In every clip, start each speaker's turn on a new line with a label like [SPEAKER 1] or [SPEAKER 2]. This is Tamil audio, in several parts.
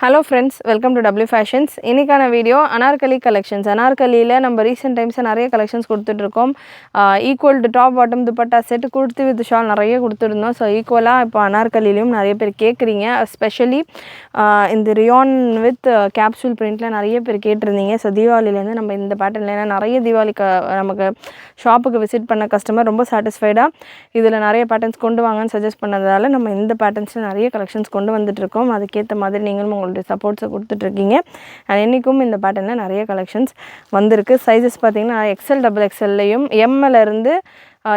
[SPEAKER 1] Hello friends, welcome to W Fashions. இன்னைக்கான வீடியோ அனார்கலி கலெக்ஷன்ஸ். அனார்கலியில் நம்ம ரீசெண்ட் டைம்ஸ் நிறைய கலெக்ஷன்ஸ் கொடுத்துட்ருக்கோம். Equal to top bottom dupatta set kurti with shawl நிறைய கொடுத்துருந்தோம். ஸோ ஈக்குவலாக இப்போ அனார்கலிலையும் நிறைய பேர் கேட்குறீங்க. எஸ்பெஷலி இந்த ரியான் வித் கேப்சூல் பிரிண்டில் நிறைய பேர் கேட்டிருந்தீங்க. ஸோ தீபாவளிலேருந்து நம்ம இந்த பேட்டர்னில் ஏன்னா நிறைய தீபாவளிக்கு நமக்கு ஷாப்புக்கு விசிட் பண்ண கஸ்டமர் ரொம்ப சாட்டிஸ்ஃபைடாக இதில் நிறைய பேட்டர்ன்ஸ் கொண்டு வாங்கன்னு சஜஸ்ட் பண்ணதால் நம்ம இந்த பேட்டர்ன்ஸில் நிறைய கலெக்ஷன்ஸ் கொண்டு வந்துட்டுருக்கோம். அதுக்கேற்ற மாதிரி நீங்களும் உங்களுடைய சப்போர்ட்ஸை கொடுத்துட்ருக்கீங்க. அண்ட் இன்றைக்கும் இந்த பேட்டர்னில் நிறைய கலெக்ஷன்ஸ் வந்திருக்கு. சைஸஸ் பார்த்திங்கன்னா எக்ஸ்எல் டபுள் எக்ஸ்எல்லையும் எம்எல்லேருந்து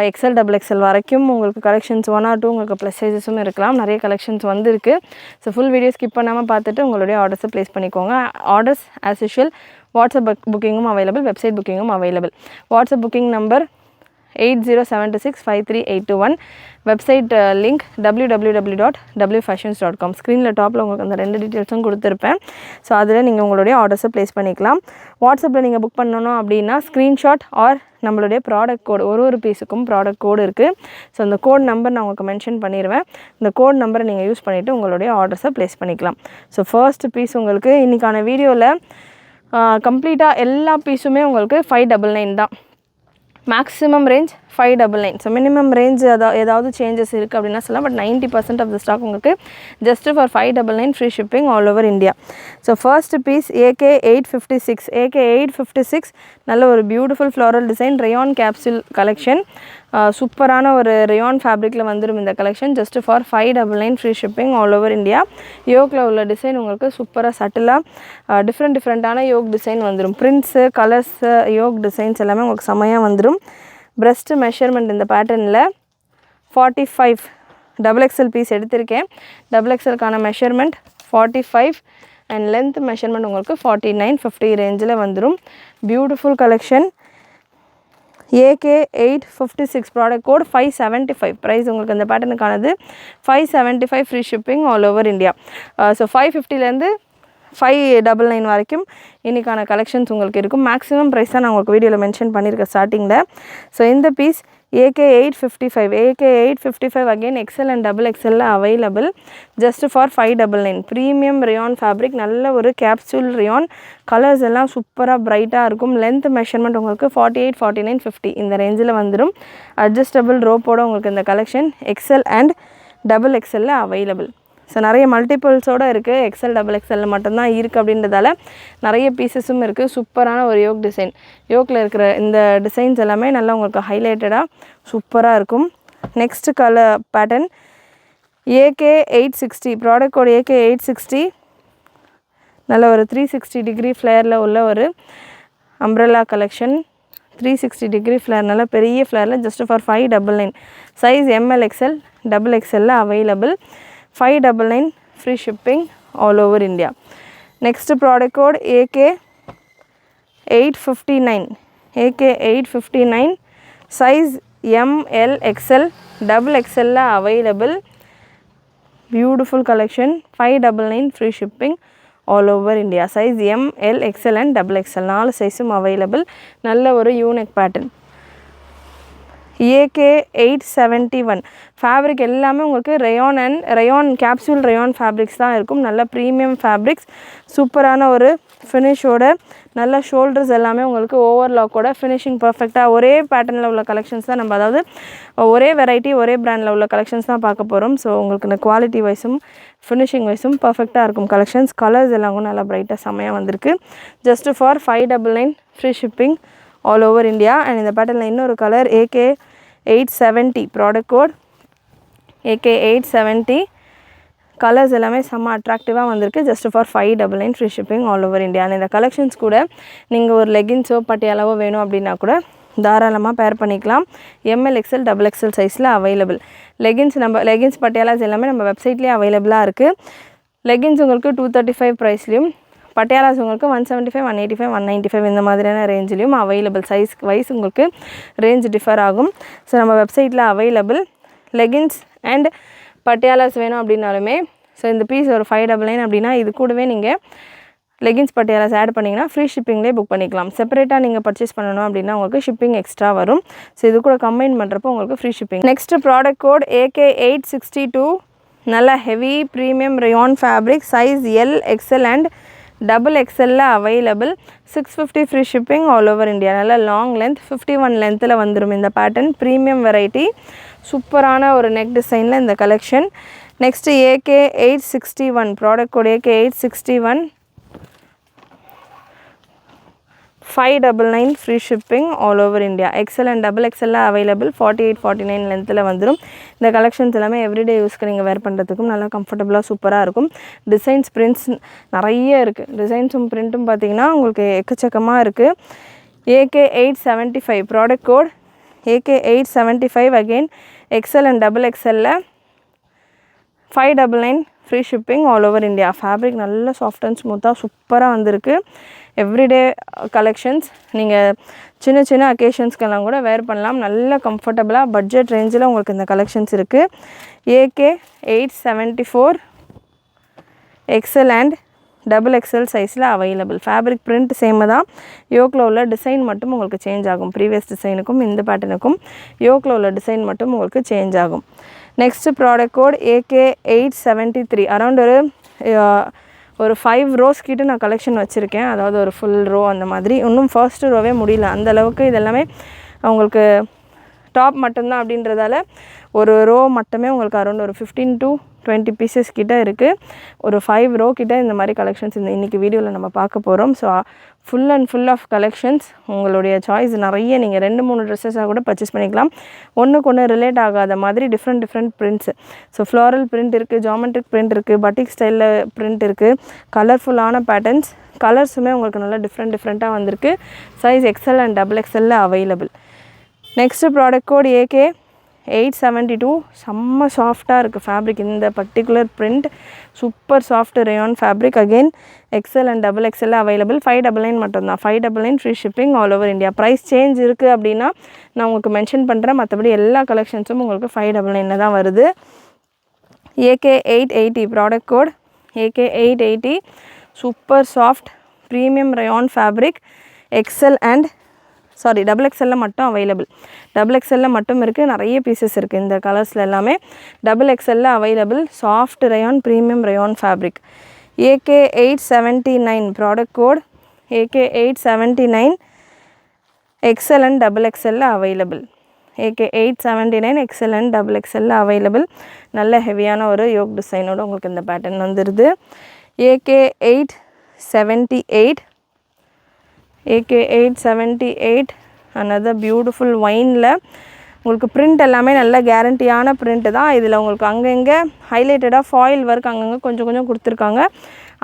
[SPEAKER 1] எக்ஸ்எல் டபுள் எக்ஸ்எல் வரைக்கும் உங்களுக்கு கலெக்ஷன்ஸ் 1 or 2 உங்களுக்கு ப்ளஸ் சைஸஸும் இருக்கலாம். நிறைய கலெக்ஷன்ஸ் வந்திருக்கு. ஸோ ஃபுல் வீடியோ ஸ்கிப் பண்ணாமல் பார்த்துட்டு உங்களுடைய ஆர்டர்ஸை ப்ளேஸ் பண்ணிக்கோங்க. ஆர்டர்ஸ் ஆஸ் யூஷுவல் வாட்ஸ்அப் புக்கிங்கும் அவைலபிள், வெப்சைட் புக்கிங்கும் available. WhatsApp booking number 80765381. Website link www.wfashions.com. ஸ்க்ரீனில் டாப்பில் உங்களுக்கு அந்த 2 டீட்டெயில்ஸும் கொடுத்துருப்பேன். ஸோ அதில் நீங்கள் உங்களுடைய ஆர்டர்ஸை ப்ளேஸ் பண்ணிக்கலாம். வாட்ஸ்அப்பில் நீங்கள் புக் பண்ணணும் அப்படின்னா ஸ்க்ரீன்ஷாட் ஆர் நம்மளுடைய ப்ராடக்ட் கோடு, ஒரு பீஸுக்கும் ப்ராடக்ட் கோடு இருக்குது. ஸோ அந்த கோட் நம்பர் நான் உங்களுக்கு மென்ஷன் பண்ணிடுவேன். இந்த கோட் நம்பரை நீங்கள் யூஸ் பண்ணிவிட்டு உங்களுடைய ஆர்டர்ஸை ப்ளேஸ் பண்ணிக்கலாம். ஸோ ஃபர்ஸ்ட் பீஸ் உங்களுக்கு இன்றைக்கான வீடியோவில் கம்ப்ளீட்டாக எல்லா பீஸுமே உங்களுக்கு 599 தான். Maximum range 599. So minimum range ஏதாவது சேஞ்சஸ் இருக்குது அப்படின்னா சொல்லலாம். பட் 90% ஆஃப் த ஸ்டாக் உங்களுக்கு just for 599 free shipping all over India. So first piece AK856. AK856 நல்ல ஒரு beautiful floral design rayon capsule collection. சூப்பரான ஒரு ரயான் ஃபேப்ரிக்கில் வந்துடும் இந்த கலெக்ஷன். Just for 599 free shipping all over India. யோக்கில் உள்ள டிசைன் உங்களுக்கு சூப்பராக சட்டிலாக டிஃப்ரெண்ட்டான யோக் டிசைன் வந்துடும். பிரிண்ட்ஸு, கலர்ஸு, யோக் டிசைன்ஸ் எல்லாமே உங்களுக்கு செமையாக வந்துடும். பிரஸ்ட் மெஷர்மெண்ட் இந்த பேட்டர்னில் 45 டபுள் எக்ஸ்எல் பீஸ் எடுத்திருக்கேன். டபுள் எக்ஸ்எல்கான மெஷர்மெண்ட் 45 அண்ட் லென்த் மெஷர்மெண்ட் உங்களுக்கு 49-50 ரேஞ்சில் வந்துடும். Beautiful collection. AK856 product code 575. Price உங்களுக்கு இந்த பேட்டர்னுக்கானது 575 free shipping all over India. So 550லேருந்து 599 வரைக்கும் இன்றைக்கான கலெக்ஷன்ஸ் உங்களுக்கு இருக்கும். மேக்ஸிமம் ப்ரைஸ் தான் நான் உங்களுக்கு வீடியோவில் மென்ஷன் பண்ணியிருக்கேன் ஸ்டார்டிங்கில். ஸோ இந்த piece AK855. AK855 again XL and double எக்ஸ்எல்ல available. Just for 599. Premium rayon fabric, நல்ல ஒரு கேப்சூல் ரியான். கலர்ஸ் எல்லாம் சூப்பராக ப்ரைட்டாக இருக்கும். லென்த் மெஷர்மெண்ட் உங்களுக்கு 48, 49, 50 இந்த ரேஞ்சில் வந்துடும். அட்ஜஸ்டபிள் ரோப்போட உங்களுக்கு இந்த கலெக்ஷன் எக்ஸ்எல் அண்ட் டபுள் எக்ஸ்எல்ல அவைலபிள். ஸோ நிறைய மல்டிபிள்ஸோடு இருக்குது. எக்ஸ்எல் டபுள் எக்ஸ்எல்ல மட்டும்தான் இருக்குது அப்படின்றதால நிறைய பீசஸும் இருக்குது. சூப்பரான ஒரு யோக் டிசைன். யோக்கில் இருக்கிற இந்த டிசைன்ஸ் எல்லாமே நல்லா உங்களுக்கு ஹைலைட்டடாக சூப்பராக இருக்கும். Next colour pattern AK860. Product code AK860. நல்ல ஒரு 360 டிகிரி ஃப்ளேரில் உள்ள ஒரு அம்ப்ரெல்லா கலெக்ஷன். 360 டிகிரி ஃப்ளேர், நல்ல பெரிய ஃப்ளேரில் just for 599. Size ML XL double எக்ஸ்எல்ல available. 599 free shipping all over India. Next product code AK859. AK859 size ML XL double XL la available. Beautiful collection. 599 free shipping all over India. Size ML XL and double XL 4 size available. நல்ல ஒரு யூனிக் பேட்டர்ன். AK871 ஃபேப்ரிக் எல்லாமே உங்களுக்கு rayon and rayon capsule rayon fabrics தான் இருக்கும். நல்ல ப்ரீமியம் ஃபேப்ரிக்ஸ், சூப்பரான ஒரு ஃபினிஷோட, நல்ல ஷோல்டர்ஸ் எல்லாமே உங்களுக்கு ஓவர்லாக்கோட ஃபினிஷிங் பர்ஃபெக்டாக ஒரே பேட்டர்னில் உள்ள கலெக்ஷன்ஸ் தான் நம்ம, அதாவது ஒரே வெரைட்டி ஒரே பிராண்டில் உள்ள கலெக்ஷன்ஸ் தான் பார்க்க போகிறோம். ஸோ உங்களுக்கு இந்த குவாலிட்டி வைஸும் ஃபினிஷிங் வைஸும் பர்ஃபெக்டாக இருக்கும் கலெக்ஷன்ஸ். கலர்ஸ் எல்லாம் நல்லா பிரைட்டாக செம்மையாக வந்திருக்கு. Just for 599 free shipping all over India. And இந்த பேட்டர்னில் இன்னொரு colour AK870. Product code AK870. Colours எல்லாமே செம்ம அட்ராக்டிவாக வந்திருக்கு. Just for 599 free shipping all over India. And இந்த கலெக்ஷன்ஸ் கூட நீங்கள் ஒரு லெகின்ஸோ பட்டியாலாவோ வேணும் அப்படின்னா கூட தாராளமாக பேர் பண்ணிக்கலாம். ML XL டபுள் எக்ஸ்எல் சைஸில் அவைலபிள். லெகின்ஸ் பட்டியாலாஸ் எல்லாமே நம்ம வெப்சைட்லேயே அவைலபிளாக இருக்குது. லெகின்ஸ் உங்களுக்கு 235 ப்ரைஸ்லையும், பட்டியாலாஸ் உங்களுக்கு 175, 185, 195 இந்த மாதிரியான ரேஞ்சிலையும் அவைலபிள். சைஸ் வைஸ் உங்களுக்கு ரேஞ்ச் டிஃபர் ஆகும். ஸோ நம்ம வெப்சைட்டில் அவைலபிள். லெகின்ஸ் அண்ட் பட்டியாலாஸ் வேணும் அப்படின்னாலுமே, ஸோ இந்த பீஸ் ஒரு 599 அப்படின்னா இது கூடவே நீங்கள் லெகின்ஸ் பட்டியாலாஸ் ஆட் பண்ணிங்கன்னா ஃப்ரீ ஷிப்பிங்லேயே புக் பண்ணிக்கலாம். செப்பரேட்டாக நீங்கள் பர்ச்சேஸ் பண்ணணும் அப்படின்னா உங்களுக்கு ஷிப்பிங் எக்ஸ்ட்ரா வரும். ஸோ இது கூட கம்பைன் பண்ணுறப்போ உங்களுக்கு free shipping. Next product code AK862. நல்ல heavy premium rayon fabric. Size L, XL and double எக்ஸ்எல்ல available. 650 free shipping all over India. நல்ல லாங் லென்த் 51 லென்த்தில் வந்துடும் இந்த பேட்டர்ன். ப்ரீமியம் வெரைட்டி, சூப்பரான ஒரு நெக் டிசைனில் இந்த collection. Next AK 861 product code AK 861, 599 free shipping all over India. XL and double எக்ஸ்எல்ல அவைலபிள். 48, 49 லென்த்தில் வந்துடும். இந்த கலெக்ஷன்ஸ் எல்லாமே எவ்ரிடே யூஸ்க்கு நீங்கள் வேர் பண்ணுறதுக்கும் நல்லா கம்ஃபர்டபுளாக சூப்பராக இருக்கும். டிசைன்ஸ் பிரிண்ட்ஸ் நிறைய இருக்குது. டிசைன்ஸும் பிரிண்ட்டும் பார்த்திங்கன்னா உங்களுக்கு எக்கச்சக்கமாக இருக்குது. AK 875 product code AK 875, again XL and double எக்ஸ்எல்ல 599 free shipping all over India. Fabric நல்ல சாஃப்ட் அண்ட் ஸ்மூத்தாக சூப்பராக வந்திருக்கு. எவ்ரிடே கலெக்ஷன்ஸ், நீங்கள் சின்ன சின்ன அக்கேஷன்ஸ்க்கெல்லாம் கூட வேர் பண்ணலாம். நல்ல கம்ஃபர்டபுளாக பட்ஜெட் ரேஞ்சில் உங்களுக்கு இந்த கலெக்ஷன்ஸ் இருக்குது. AK 874 XL and double XL சைஸில் அவைலபிள். ஃபேப்ரிக் பிரிண்ட் சேம் தான். யோக்கில் உள்ள டிசைன் மட்டும் உங்களுக்கு சேஞ்ச் ஆகும். ப்ரீவியஸ் டிசைனுக்கும் இந்த பேட்டர்னுக்கும் யோக்கில் உள்ள டிசைன் மட்டும் உங்களுக்கு சேஞ்ச் ஆகும். Next product code AK 873. Around ஒரு 5 rows கிட்ட நான் கலெக்ஷன் வச்சுருக்கேன். அதாவது ஒரு ஃபுல் ரோ அந்த மாதிரி. இன்னும் ஃபர்ஸ்ட் ரோவே முடியல அந்தளவுக்கு. இதெல்லாமே உங்களுக்கு டாப் மட்டும்தான் அப்படின்றதால ஒரு ரோ மட்டுமே உங்களுக்கு அரௌண்ட் ஒரு 15 to 20 பீசஸ் கிட்ட இருக்குது. ஒரு 5 row கிட்ட இந்த மாதிரி கலெக்ஷன்ஸ் இன்றைக்கி வீடியோவில் நம்ம பார்க்க போகிறோம். So full and full of collections. உங்களுடைய சாய்ஸ் நிறைய. நீங்கள் 2-3 ட்ரெஸ்ஸஸாக கூட பர்ச்சேஸ் பண்ணிக்கலாம். ஒன்றுக்கு ஒன்று ரிலேட் ஆகாத மாதிரி different prints. So floral print இருக்குது, ஜாமெட்ரிக் பிரிண்ட் இருக்குது, பட்டிக் ஸ்டைலில் பிரிண்ட் இருக்குது, கலர்ஃபுல்லான பேட்டர்ன்ஸ். கலர்ஸுமே உங்களுக்கு நல்லா டிஃப்ரெண்ட்டாக வந்திருக்கு. சைஸ் எக்ஸ்எல் அண்ட் டபுள் எக்ஸ்எல்ல available. Next product code AK 872. செம்ம சாஃப்டாக இருக்குது ஃபேப்ரிக். இந்த particular print super soft rayon fabric. Again XL and double எக்ஸ்எல்ல அவைலபிள். 599 மட்டும்தான். 599 free shipping all over India. Price change இருக்குது அப்படின்னா நான் உங்களுக்கு மென்ஷன் பண்ணுறேன். மற்றபடி எல்லா கலெக்ஷன்ஸும் உங்களுக்கு 599 தான் வருது. AK 880 product code AK 880, super soft premium rayon fabric. XL and double எக்ஸ்எல்ல மட்டும் அவைலபிள். டபுள் எக்ஸ்எல்ல மட்டும் இருக்குது. நிறைய பீசஸ் இருக்குது இந்த கலர்ஸில் எல்லாமே. டபுள் எக்ஸ்எல்ல available. Soft rayon premium rayon fabric. AK 879 product code AK 879, XL and double எக்ஸ்எல்ல available. AK 879 XL and double எக்ஸ்எல்ல அவைலபிள். நல்ல ஹெவியான ஒரு யோக் டிசைனோடு உங்களுக்கு இந்த பேட்டர்ன் வந்துடுது. AK 878, AK 878, another beautiful wineல உங்களுக்கு பிரிண்ட் எல்லாமே நல்ல கேரண்டியான பிரிண்ட் தான். இதில் உங்களுக்கு அங்கங்கே ஹைலைட்டடாக ஃபாயில் ஒர்க் அங்கங்கே கொஞ்சம் கொடுத்துருக்காங்க.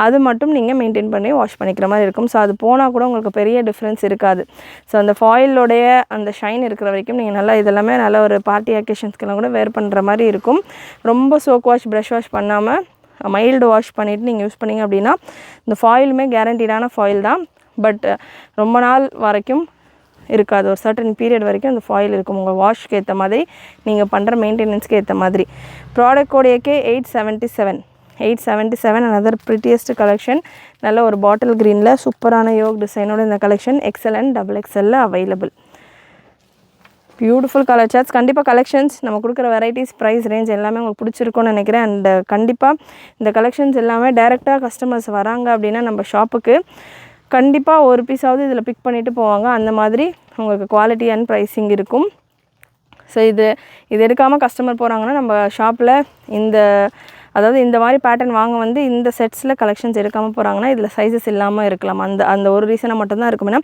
[SPEAKER 1] அது மட்டும் நீங்கள் மெயின்டைன் பண்ணி வாஷ் பண்ணிக்கிற மாதிரி இருக்கும். ஸோ அது போனால் கூட உங்களுக்கு பெரிய டிஃப்ரென்ஸ் இருக்காது. ஸோ அந்த ஃபாயிலோடைய அந்த ஷைன் இருக்கிற வரைக்கும் நீங்கள் நல்லா இதெல்லாமே நல்ல ஒரு பார்ட்டி அக்கேஷன்ஸ்க்கெல்லாம் கூட வேர் பண்ணுற மாதிரி இருக்கும். ரொம்ப சோக் வாஷ் ப்ரஷ் வாஷ் பண்ணாமல் மைல்டு வாஷ் பண்ணிவிட்டு நீங்கள் யூஸ் பண்ணிங்க அப்படின்னா இந்த ஃபாயிலுமே கேரண்டீடான ஃபாயில் தான். பட் ரொம்ப நாள் வரைக்கும் இருக்காது. ஒரு சர்டன் பீரியட் வரைக்கும் அந்த ஃபாயில் இருக்கும். உங்கள் வாஷ்க்கு ஏற்ற மாதிரி நீங்கள் பண்ணுற மெயின்டெனன்ஸ்க்கு ஏற்ற மாதிரி. Product code AK 877, another prettiest collection. நல்ல ஒரு பாட்டில் க்ரீனில் சூப்பரான யோக் டிசைனோட இந்த கலெக்ஷன் எக்ஸ்எல் அண்ட் டபுள் எக்ஸ்எல்ல அவைலபிள். Beautiful colour charts. கண்டிப்பாக கலெக்ஷன்ஸ் நம்ம கொடுக்குற வெரைட்டிஸ் ப்ரைஸ் ரேஞ்ச் எல்லாமே உங்களுக்கு பிடிச்சிருக்கும்னு நினைக்கிறேன். அண்ட் கண்டிப்பாக இந்த கலெக்ஷன்ஸ் எல்லாமே டைரெக்டாக கஸ்டமர்ஸ் வராங்க அப்படின்னா நம்ம ஷாப்புக்கு கண்டிப்பாக ஒரு பீஸாவது இதில் பிக் பண்ணிவிட்டு போவாங்க. அந்த மாதிரி உங்களுக்கு குவாலிட்டி அண்ட் ப்ரைஸிங் இருக்கும். ஸோ இது எடுக்காமல் கஸ்டமர் போகிறாங்கன்னா நம்ம ஷாப்பில் அதாவது இந்த மாதிரி பேட்டர்ன் வாங்க வந்து இந்த செட்ஸில் கலெக்ஷன்ஸ் எடுக்காமல் போகிறாங்கன்னா இதில் சைஸஸ் இல்லாமல் இருக்கலாம். அந்த ஒரு ரீசனை மட்டும்தான் இருக்கும். ஏன்னா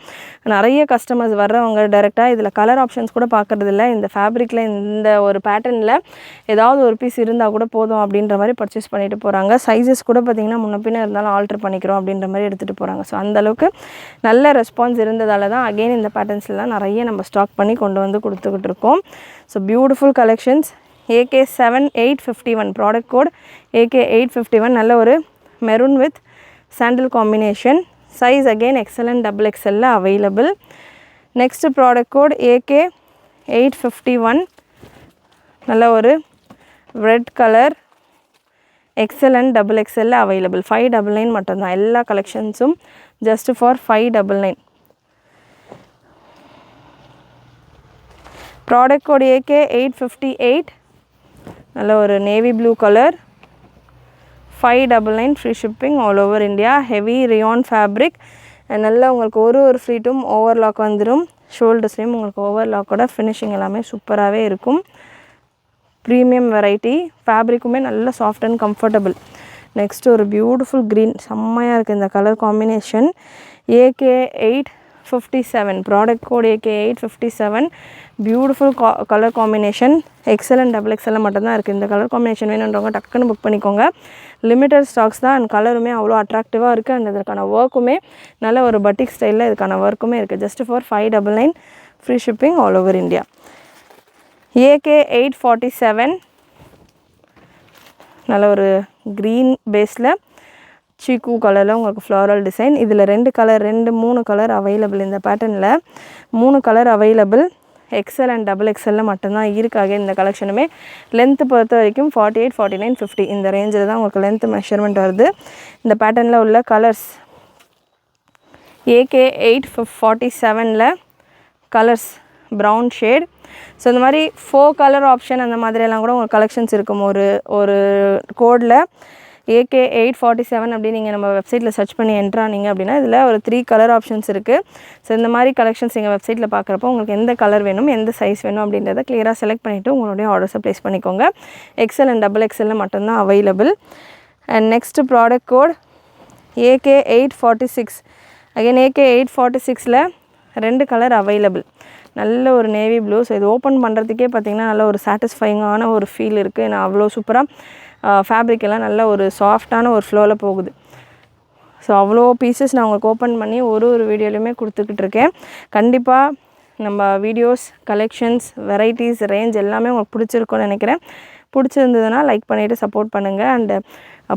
[SPEAKER 1] நிறைய கஸ்டமர்ஸ் வர்றவங்க டைரெக்டாக இதில் கலர் ஆப்ஷன்ஸ் கூட பார்க்குறதில்ல. இந்த ஃபேப்ரிக்கில் இந்த ஒரு பேட்டர்னில் ஏதாவது ஒரு பீஸ் இருந்தால் கூட போதும் அப்படின்ற மாதிரி பர்ச்சேஸ் பண்ணிட்டு போகிறாங்க. சைஸஸ் கூட பார்த்திங்கன்னா முன்ன பின்ன இருந்தாலும் ஆல்ட்ரு பண்ணிக்கிறோம் அப்படின்ற மாதிரி எடுத்துகிட்டு போகிறாங்க. ஸோ அந்தளவுக்கு நல்ல ரெஸ்பான்ஸ் இருந்ததால் தான் அகெயின் இந்த பேட்டர்ன்ஸ்லாம் நிறைய நம்ம ஸ்டாக் பண்ணி கொண்டு வந்து கொடுத்துக்கிட்டு இருக்கோம். So beautiful collections. AK 7851 product code AK 851, நல்ல ஒரு maroon with sandal combination. Size again XL and double எக்ஸ்எல்ல available. Next product code AK 851, நல்ல ஒரு red colour XL and double எக்ஸ்எல்ல அவைலபிள். 599 மட்டும்தான். எல்லா கலெக்ஷன்ஸும் just for 599. Product code AK 858, நல்ல ஒரு navy blue colour 599 free shipping all over India. Heavy rayon fabric. நல்லா உங்களுக்கு ஒரு ஃப்ளீட்டும் ஓவர்லாக் வந்துடும். ஷோல்டர்ஸ்லேயும் உங்களுக்கு ஓவர்லாக்கோட ஃபினிஷிங் எல்லாமே சூப்பராகவே இருக்கும். Premium variety. ஃபேப்ரிக்குமே நல்ல சாஃப்ட் அண்ட் கம்ஃபர்டபுள். நெக்ஸ்ட் ஒரு பியூட்டிஃபுல் க்ரீன், செம்மையாக இருக்குது இந்த colour combination. AK857 product code AK857. Beautiful colour combination. XL and XXL மட்டும்தான் இருக்குது. இந்த கலர் காம்பினேஷன் வேணுன்றவங்க டக்குன்னு புக் பண்ணிக்கோங்க. லிமிட்டட் ஸ்டாக்ஸ் தான். அண்ட் கலருமே அவ்வளோ அட்ராக்டிவாக இருக்குது. அண்ட் இதற்கான ஒர்க்குமே நல்ல ஒரு பட்டிக் ஸ்டைலில் இதுக்கான ஒர்க்குமே இருக்குது. Just for 599 free shipping all over India. AK847 நல்ல ஒரு க்ரீன் பேஸில் சீக்கு கலரில் உங்களுக்கு ஃப்ளாரல் டிசைன். இதில் 3 கலர் அவைலபிள். இந்த பேட்டர்னில் 3 colour available. XL and XXL மட்டும்தான் இருக்காக. இந்த கலெக்ஷனுமே லென்த்து பொறுத்த வரைக்கும் 48, 49, 50 இந்த ரேஞ்சில் தான் உங்களுக்கு லென்த் மெஷர்மெண்ட் வருது. இந்த பேட்டர்னில் உள்ள colours AK847 colours brown shade. So இந்த மாதிரி 4 கலர் ஆப்ஷன் அந்த மாதிரியெல்லாம் கூட உங்களுக்கு கலெக்ஷன்ஸ் இருக்கும். ஒரு கோடில் AK847 அப்படின்னு நீங்கள் நம்ம வெப்சைட்டில் சர்ச் பண்ணி என்ட்ரானிங்க அப்படின்னா இதில் ஒரு 3 கலர் ஆப்ஷன்ஸ் இருக்குது. ஸோ இந்த மாதிரி கலெக்ஷன்ஸ் எங்கள் வெப்சைட்டில் பார்க்குறப்போ உங்களுக்கு எந்த கலர் வேணும், எந்த சைஸ் வேணும் அப்படின்றத கிளியராக செலக்ட் பண்ணிவிட்டு உங்களுடைய ஆர்டர்ஸை ப்ளேஸ் பண்ணிக்கோங்க. XL and XXL மட்டும்தான் available. And next product code AK846. Again AK846 2 colour available. நல்ல ஒரு நேவி ப்ளூ. ஸோ இது ஓப்பன் பண்ணுறதுக்கே பார்த்திங்கன்னா நல்ல ஒரு சாட்டிஸ்ஃபைங்கான ஒரு ஃபீல் இருக்குது. ஏன்னா அவ்வளோ சூப்பராக ஃபேப்ரிக் எல்லாம் நல்ல ஒரு சாஃப்டான ஒரு ஃப்ளோவில் போகுது. ஸோ அவ்வளோ பீசஸ் நான் உங்களுக்கு ஓப்பன் பண்ணி ஒரு வீடியோலையுமே கொடுத்துக்கிட்டு இருக்கேன். கண்டிப்பாக நம்ம வீடியோஸ், கலெக்ஷன்ஸ், வெரைட்டிஸ், ரேஞ்ச் எல்லாமே உங்களுக்கு பிடிச்சிருக்குன்னு நினைக்கிறேன். பிடிச்சிருந்ததுன்னா லைக் பண்ணிவிட்டு சப்போர்ட் பண்ணுங்கள். அண்டு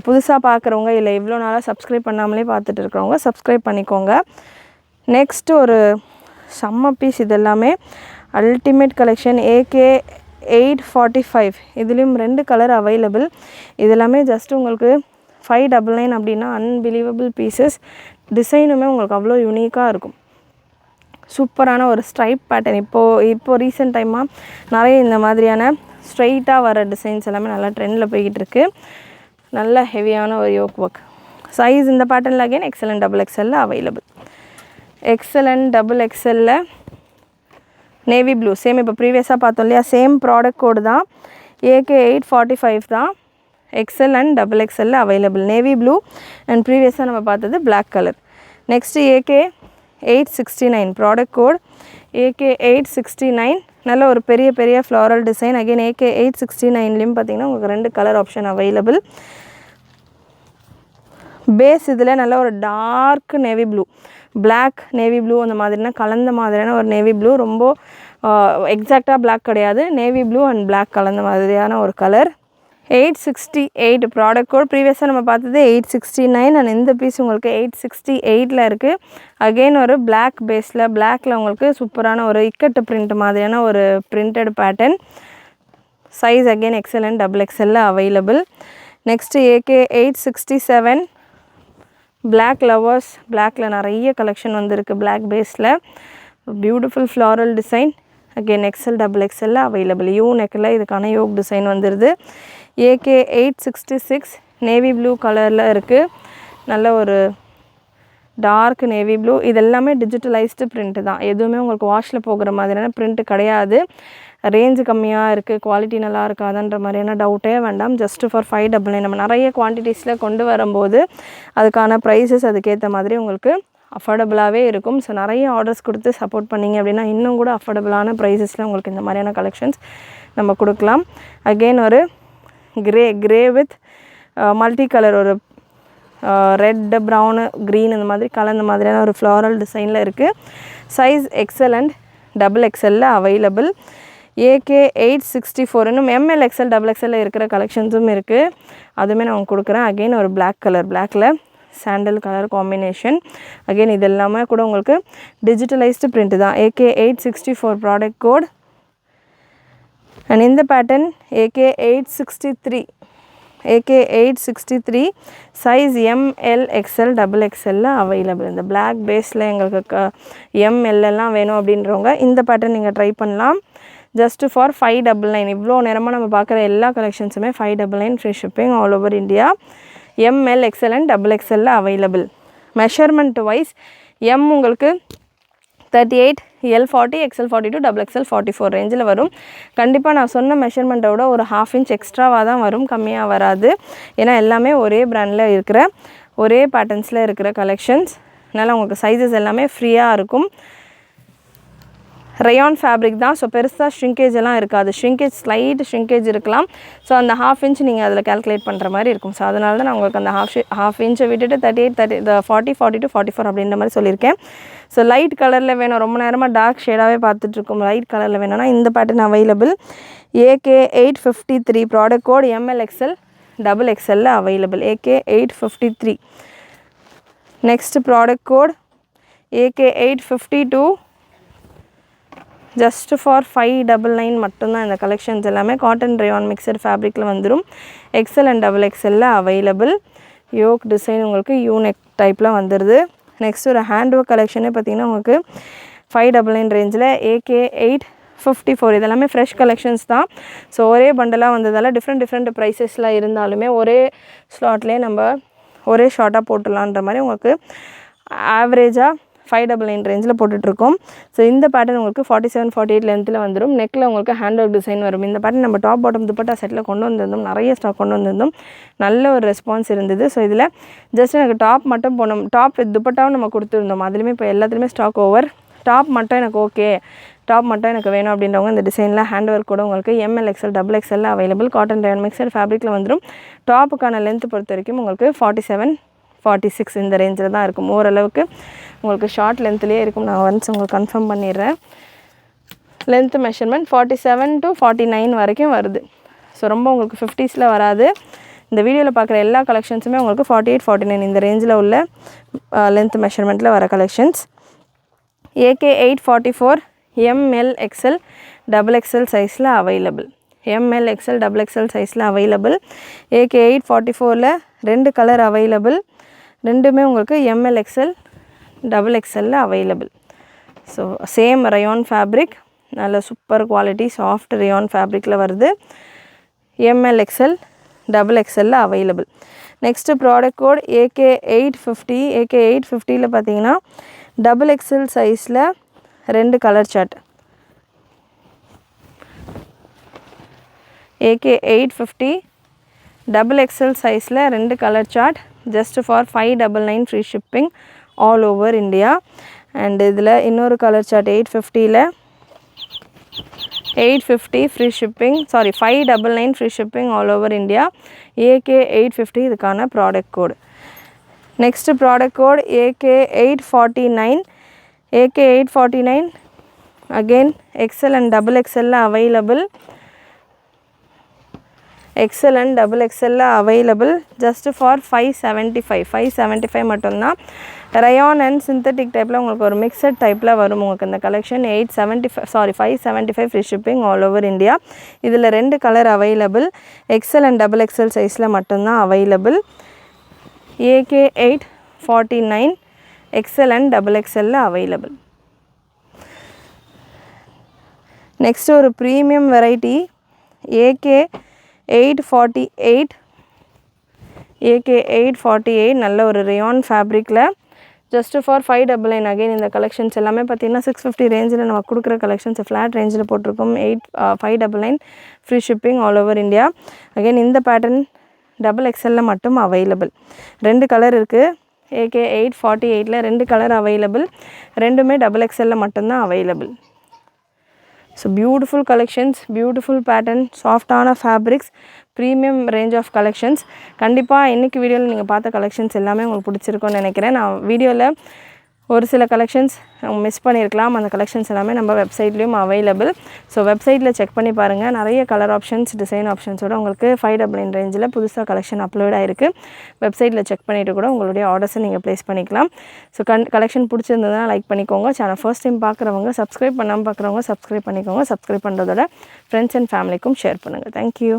[SPEAKER 1] புதுசாக பார்க்குறவங்க இல்லை இவ்வளோ நாளாக சப்ஸ்கிரைப் பண்ணாமலே பார்த்துட்டு இருக்கிறவங்க சப்ஸ்கிரைப் பண்ணிக்கோங்க. நெக்ஸ்ட்டு ஒரு செம்ம பீஸ். இது எல்லாமே அல்டிமேட் கலெக்ஷன். AK845 இதுலேயும் 2 கலர் அவைலபிள். இது எல்லாமே ஜஸ்ட் உங்களுக்கு 599 அப்படின்னா அன்பிலீவபிள் பீசஸ். டிசைனுமே உங்களுக்கு அவ்வளோ யூனிக்காக இருக்கும். சூப்பரான ஒரு ஸ்ட்ரைப் பேட்டர்ன். இப்போது ரீசெண்ட் டைமாக நிறைய இந்த மாதிரியான ஸ்ட்ரைட்டாக வர டிசைன்ஸ் எல்லாமே நல்லா ட்ரெண்டில் போய்கிட்டு இருக்குது. நல்ல ஹெவியான ஒரு யோக் ஒர்க். சைஸ் இந்த பேட்டர்னில் again XL and XXL available. XL and XXL navy blue. Same இப்போ ப்ரீவியஸாக பார்த்தோம் இல்லையா, சேம் ப்ராடக்ட் கோடு தான். AK845 தான். XL and XXL available. Navy blue and ப்ரீவியஸாக நம்ம பார்த்தது black colour. Next AK869 product code AK869. நல்ல ஒரு பெரிய ஃப்ளாரல் டிசைன். அகைன் AK869லேயும் பார்த்திங்கன்னா உங்களுக்கு 2 கலர் ஆப்ஷன் அவைலபிள். பேஸ் இதில் நல்ல ஒரு dark navy blue, black navy blue அந்த மாதிரினா கலந்த மாதிரியான ஒரு நேவி ப்ளூ. ரொம்ப எக்ஸாக்டாக பிளாக் கிடையாது, நேவி ப்ளூ அண்ட் பிளாக் கலந்த மாதிரியான ஒரு கலர். 868 product code. ப்ரீவியஸாக நம்ம பார்த்தது 869 அண்ட் இந்த பீஸ் உங்களுக்கு 868 இருக்குது. அகெயின் ஒரு பிளாக் பேஸில், பிளாக்கில் உங்களுக்கு சூப்பரான ஒரு இக்கட்டு பிரிண்ட் மாதிரியான ஒரு printed pattern. Size again XL and XXL available. Next AK867 black lovers. பிளாக்கில் நிறைய கலெக்ஷன் வந்திருக்கு. பிளாக் பேஸில் beautiful floral design. Again XL XXL available. U நெக்கில் இதுக்கான யோக் டிசைன் வந்துடுது. AK866 நேவி ப்ளூ கலரில் இருக்குது. நல்ல ஒரு டார்க் நேவி ப்ளூ. இது எல்லாமே டிஜிட்டலைஸ்டு பிரிண்ட்டு தான். எதுவுமே உங்களுக்கு வாஷில் போகிற மாதிரியான பிரிண்ட்டு கிடையாது. ரேஞ்சு கம்மியாக இருக்குது, குவாலிட்டி நல்லா இருக்காதுன்ற மாதிரியான டவுட்டே வேண்டாம். Just for 599. நம்ம நிறைய குவான்டிட்டிஸில் கொண்டு வரும்போது அதுக்கான ப்ரைஸஸ் அதுக்கேற்ற மாதிரி உங்களுக்கு அஃபோர்டபுளாகவே இருக்கும். ஸோ நிறைய ஆர்டர்ஸ் கொடுத்து சப்போர்ட் பண்ணிங்க அப்படின்னா இன்னும் கூட அஃபோர்டபுளான ப்ரைஸஸில் உங்களுக்கு இந்த மாதிரியான கலெக்ஷன்ஸ் நம்ம கொடுக்கலாம். அகெயின் ஒரு கிரே வித் மல்டி கலர், ஒரு ரெட், ப்ரௌனு, க்ரீன் இந்த மாதிரி கலந்த மாதிரியான ஒரு ஃப்ளாரல் டிசைனில் இருக்குது. Size XL and XXL available. AK864 இன்னும் ML XL XXL இருக்கிற கலெக்ஷன்ஸும் இருக்குது. அதுவுமே நான் உங்களுக்கு கொடுக்குறேன். அகெயின் ஒரு பிளாக் கலர், பிளாக்கில் சாண்டல் கலர் காம்பினேஷன். அகெயின் இது எல்லாமே கூட உங்களுக்கு டிஜிட்டலைஸ்டு பிரிண்ட் தான். AK864 product code. அண்ட் இந்த பேட்டர்ன் AK863 size ML XL XXL available. இந்த பிளாக் பேஸில் எங்களுக்கு ML எல்லாம் வேணும் அப்படின்றவங்க இந்த பேட்டர்ன் நீங்கள் ட்ரை பண்ணலாம். Just for 599. இவ்வளோ நேரமாக நம்ம பார்க்குற எல்லா கலெக்ஷன்ஸுமே 599 free shipping all over India. ML XL and XXL available. Measurement wise M உங்களுக்கு 38, L 40, XL 42, XXL 44 ரேஞ்சில் வரும். கண்டிப்பாக நான் சொன்ன மெஷர்மெண்ட்டை விட ஒரு 1/2 inch எக்ஸ்ட்ராவாக தான் வரும், கம்மியாக வராது. ஏன்னா எல்லாமே ஒரே பிராண்டில் இருக்கிற ஒரே பேட்டர்ன்ஸில் இருக்கிற கலெக்ஷன்ஸ். அதனால் உங்களுக்கு சைஸஸ் எல்லாமே ஃப்ரீயாக இருக்கும். ரயான் ஃபேப்ரிக் தான். ஸோ பெருசாக ஷ்ரிங்கேஜ் எல்லாம் இருக்காது. ஷ்ரிங்கேஜ் ஸ்லைட் ஷ்ரிங்கேஜ் இருக்கலாம். ஸோ அந்த 1/2 inch நீங்கள் அதில் கால்குலேட் பண்ணுற மாதிரி இருக்கும். ஸோ அதனால தான் நான் உங்களுக்கு அந்த half inch விட்டுட்டு 38, 40, 42, 44 அப்படின்ற மாதிரி சொல்லியிருக்கேன். ஸோ லைட் கலரில் வேணும், ரொம்ப நேரமாக டார்க் ஷேடாகவே பார்த்துட்ருக்கோம், லைட் கலரில் வேணும்னா இந்த pattern available. AK853 product code MLXL XXL available. AK853. Next product code AK852. Just for 599 மட்டும்தான். இந்த கலெக்ஷன்ஸ் எல்லாமே காட்டன் ரயான் மிக்சட் ஃபேப்ரிக்கில் வந்துடும். XL and XXL available. Yoke design உங்களுக்கு யூனெக் டைப்பில் வந்துடுது. நெக்ஸ்ட் ஒரு ஹேண்ட் ஒர்க் கலெக்ஷனே பார்த்திங்கன்னா உங்களுக்கு 599 ரேஞ்சில் AK854. இதெல்லாமே ஃப்ரெஷ் கலெக்ஷன்ஸ் தான். ஸோ ஒரே பண்டலாக வந்ததால் டிஃப்ரெண்ட் ப்ரைஸஸில் இருந்தாலுமே ஒரே ஸ்லாட்லேயே நம்ம ஒரே ஷார்ட்டாக போட்டுடலான்ற மாதிரி உங்களுக்கு ஆவரேஜாக 599 ரேஞ்சில் போட்டுட்ருக்கோம். ஸோ இந்த பேட்டர்ன் உங்களுக்கு 47, 48 லென்த்தில் வந்துடும். நெக்கில் உங்களுக்கு ஹேண்ட் ஒர்க் டிசைன் வரும். இந்த பேட்டர்ன் நம்ம டாப் பாட்டம் துப்பட்டா செட்டில் கொண்டு வந்திருந்தோம், நிறைய ஸ்டாக் கொண்டு வந்திருந்தோம், நல்ல ஒரு ரெஸ்பான்ஸ் இருந்தது. ஸோ இதில் ஜஸ்ட் எனக்கு டாப் மட்டும் போனோம், டாப் வித் துப்பட்டாவும் நம்ம கொடுத்துருந்தோம். அதுலேயுமே இப்போ எல்லாத்துலேயுமே ஸ்டாக் ஓவர். டாப் மட்டும் எனக்கு ஓகே, டாப் மட்டும் எனக்கு வேணும் அப்படின்றவங்க இந்த டிசைனில் ஹேண்ட் ஒர்க் கூட உங்களுக்கு MLXL XXL available. Cotton rayon mixture ஃபேப்ரிக்கில் வந்துடும். டாப்புக்கான லென்த் பொறுத்த வரைக்கும் உங்களுக்கு 47, 46 இந்த ரேஞ்சில் தான் இருக்கும். ஓரளவுக்கு உங்களுக்கு ஷார்ட் லென்த்லேயே இருக்கும். நான் ஒன்ஸ் உங்களுக்கு கன்ஃபார்ம் பண்ணிடுறேன். லென்த் மெஷர்மெண்ட் 47 to 49 வரைக்கும் வருது. ஸோ ரொம்ப உங்களுக்கு 50s வராது. இந்த வீடியோவில் பார்க்குற எல்லா கலெக்ஷன்ஸுமே உங்களுக்கு 48, 49 இந்த ரேஞ்சில் உள்ள லென்த் மெஷர்மெண்ட்டில் வர கலெக்ஷன்ஸ். AK844 MLXL XXL சைஸில் அவைலபிள். MLXL XXL சைஸில் அவைலபிள். AK844ல் 2 கலர் அவைலபிள். ரெண்டுமே உங்களுக்கு MLXL XXL available. So same rayon fabric, நல்ல சூப்பர் குவாலிட்டி சாஃப்ட் ரயான் ஃபேப்ரிக்கில் வருது. MLXL XXL available. Next product code AK850. AK850ல் பார்த்தீங்கன்னா XXL சைஸில் 2 கலர் சார்ட். AK850 XXL சைஸில் 2 colour chart. Just for 599 free shipping all over India. And இதில் இன்னொரு கலர் சார்ட் 850ல் 850 free shipping, 599 free shipping all over India. AK850 இதுக்கான product code. Next product code AK849. AK849 again XL and XXL available. XL and XXL available. Just for 575 மட்டும்தான். ரயான் அண்ட் சிந்தட்டிக் டைப்பில் உங்களுக்கு ஒரு மிக்சட் டைப்பில் வரும் உங்களுக்கு இந்த collection. 575 free shipping all over India. இதில் 2 colour available. XL and XXL சைஸில் மட்டும்தான் available. AK849 XL and XXL available. Next ஒரு ப்ரீமியம் வெரைட்டி AK848. AK848 நல்ல ஒரு ரயான் ஃபேப்ரிக்கில் ஜஸ்ட் ஃபார் 599. அகைன் இந்த கலெக்ஷன்ஸ் எல்லாமே பார்த்தீங்கன்னா 650 ரேஞ்சில் நம்ம கொடுக்குற கலெக்ஷன்ஸ் ஃப்ளாட் ரேஞ்சில் போட்டிருக்கோம். 599 free shipping all over India. Again இந்த பேட்டர்ன் XXL மட்டும் அவைலபிள். 2 கலர் இருக்குது. AK848ல் 2 கலர் அவைலபிள். ரெண்டுமே XXL மட்டும்தான் available. So beautiful collections, beautiful pattern, சாஃப்டான fabrics, premium range of collections. கண்டிப்பாக இன்றைக்கி வீடியோவில் நீங்கள் பார்த்த கலெக்ஷன்ஸ் எல்லாமே உங்களுக்கு பிடிச்சிருக்கும்னு நினைக்கிறேன். நான் வீடியோவில் ஒரு சில கலெக்ஷன்ஸ் மிஸ் பண்ணியிருக்கலாம். அந்த கலெக்ஷன்ஸ் எல்லாமே நம்ம வெப்சைட்லேயும் அவைலபிள். ஸோ வெப்சைட்டில் செக் பண்ணி பாருங்கள். நிறைய கலர் ஆப்ஷன்ஸ், டிசைன் ஆப்ஷன்ஸோட உங்களுக்கு 599 ரேஞ்சில் புதுசாக கலெக்ஷன் அப்லோட் ஆகிருக்கு. வெப்சைட்டில் செக் பண்ணிவிட்டு கூட உங்களுடைய ஆர்டர்ஸை நீங்கள் ப்ளேஸ் பண்ணிக்கலாம். ஸோ கலெக்ஷன் பிடிச்சிருந்ததுன்னா லைக் பண்ணிக்கோங்க. சேனல் ஃபர்ஸ்ட் டைம் பார்க்குறவங்க, சப்ஸ்கிரைப் பண்ணாமல் பார்க்குறவங்க சப்ஸ்கிரைப் பண்ணிக்கோங்க. சப்ஸ்கிரைப் பண்ணுறதோட ஃப்ரெண்ட்ஸ் அண்ட் ஃபேமிலிக்கும் ஷேர் பண்ணுங்கள். தேங்க்யூ.